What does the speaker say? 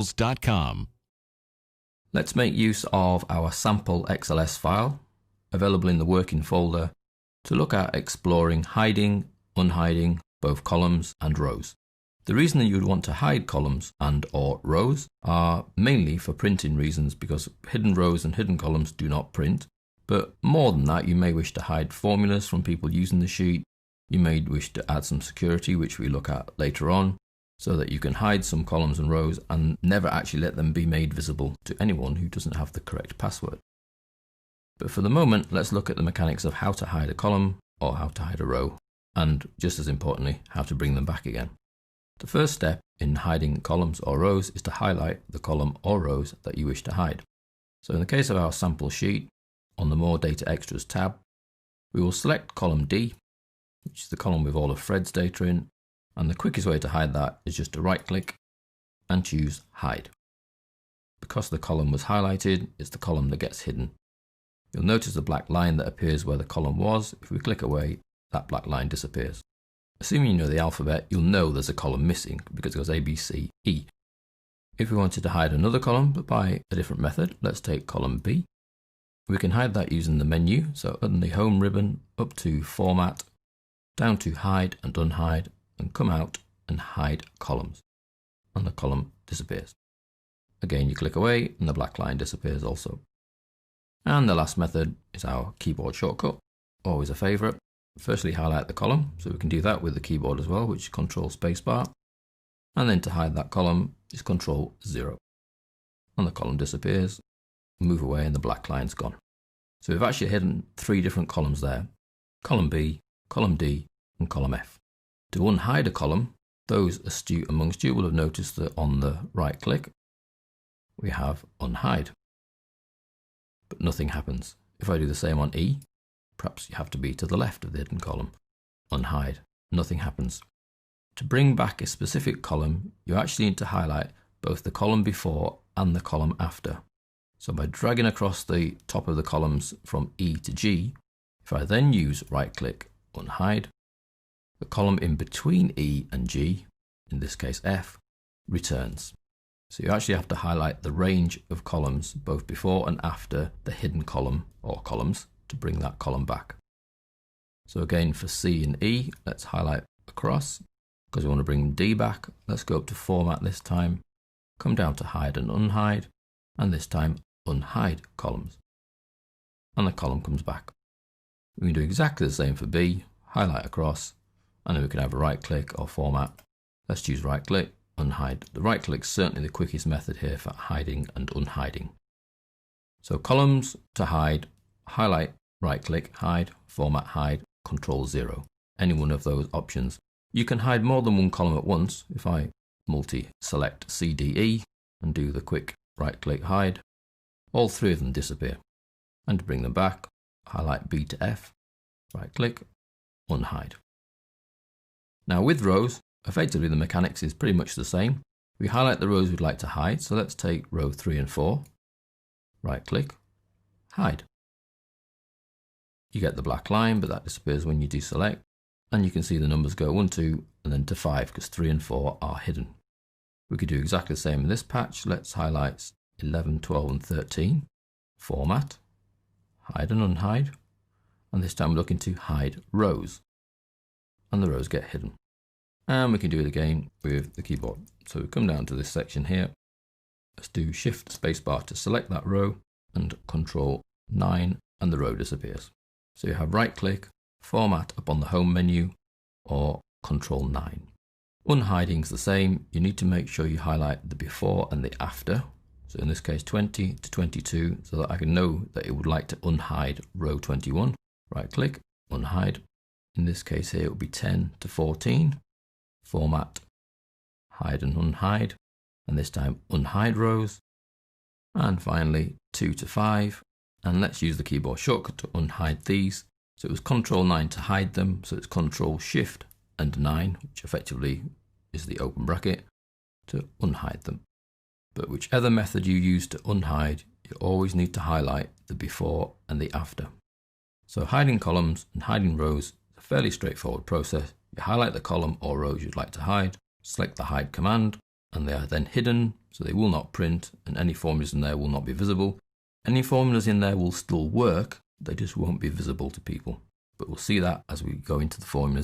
Tools.com. Let's make use of our sample XLS file, available in the working folder, to look at exploring hiding, unhiding both columns and rows. The reason that you would want to hide columns and or rows are mainly for printing reasons, because hidden rows and hidden columns do not print. But more than that, you may wish to hide formulas from people using the sheet. You may wish to add some security, which we look at later on, so that you can hide some columns and rows and never actually let them be made visible to anyone who doesn't have the correct password. But for the moment, let's look at the mechanics of how to hide a column or how to hide a row, and just as importantly, how to bring them back again. The first step in hiding columns or rows is to highlight the column or rows that you wish to hide. So in the case of our sample sheet, on the More Data Extras tab, we will select column D, which is the column with all of Fred's data in, and the quickest way to hide that is just to right click and choose Hide. Because the column was highlighted, it's the column that gets hidden. You'll notice the black line that appears where the column was. If we click away, that black line disappears. Assuming you know the alphabet, you'll know there's a column missing because it goes A, B, C, E. If we wanted to hide another column but by a different method, let's take column B. We can hide that using the menu, so on the Home ribbon, up to Format, down to Hide and Unhide, and come out and hide columns, and the column disappears. Again, you click away and the black line disappears also. And the last method is our keyboard shortcut, always a favourite. Firstly, highlight the column, so we can do that with the keyboard as well, which is Control Spacebar, and then to hide that column is Control 0, and the column disappears. Move away and the black line's gone. So we've actually hidden 3 different columns there: column B, column D, and column F. To unhide a column, those astute amongst you will have noticed that on the right click, we have Unhide. But nothing happens. If I do the same on E, perhaps you have to be to the left of the hidden column. Unhide. Nothing happens. To bring back a specific column, you actually need to highlight both the column before and the column after. So by dragging across the top of the columns from E to G, if I then use right click, Unhide, the column in between E and G, in this case F, returns. So you actually have to highlight the range of columns both before and after the hidden column or columns to bring that column back. So again, for C and E, let's highlight across. Because we want to bring D back, let's go up to Format this time, come down to Hide and Unhide, and this time Unhide columns. And the column comes back. We can do exactly the same for B, highlight across, and then we can have a right click or Format. Let's choose right click, Unhide. The right click is certainly the quickest method here for hiding and unhiding. So columns to hide, highlight, right click, hide, Format, hide, Control 0. Any one of those options. You can hide more than one column at once. If I multi-select C, D, E and do the quick right click hide, all 3 of them disappear. And to bring them back, highlight B to F, right click, unhide. Now with rows, effectively the mechanics is pretty much the same. We highlight the rows we'd like to hide, so let's take row 3 and 4, right click, hide. You get the black line, but that disappears when you deselect. And you can see the numbers go 1, 2, and then to 5, because 3 and 4 are hidden. We could do exactly the same in this patch. Let's highlight 11, 12, and 13. Format, hide and unhide. And this time we're looking to hide rows. And the rows get hidden. And we can do it again with the keyboard. So we come down to this section here. Let's do Shift Spacebar to select that row, and Control 9, and the row disappears. So you have right click, Format up on the Home menu, or Control 9. Unhiding is the same. You need to make sure you highlight the before and the after. So in this case 20 to 22, so that I can know that it would like to unhide row 21. Right click, Unhide. In this case here it would be 10 to 14. Format, hide and unhide. And this time unhide rows. And finally 2 to 5. And let's use the keyboard shortcut to unhide these. So it was Control 9 to hide them, so it's Control Shift and 9, which effectively is the open bracket, to unhide them. But whichever method you use to unhide, you always need to highlight the before and the after. So hiding columns and hiding rows is a fairly straightforward process. You highlight the column or rows you'd like to hide, select the hide command, and they are then hidden, so they will not print, and any formulas in there will not be visible. Any formulas in there will still work, they just won't be visible to people. But we'll see that as we go into the formulas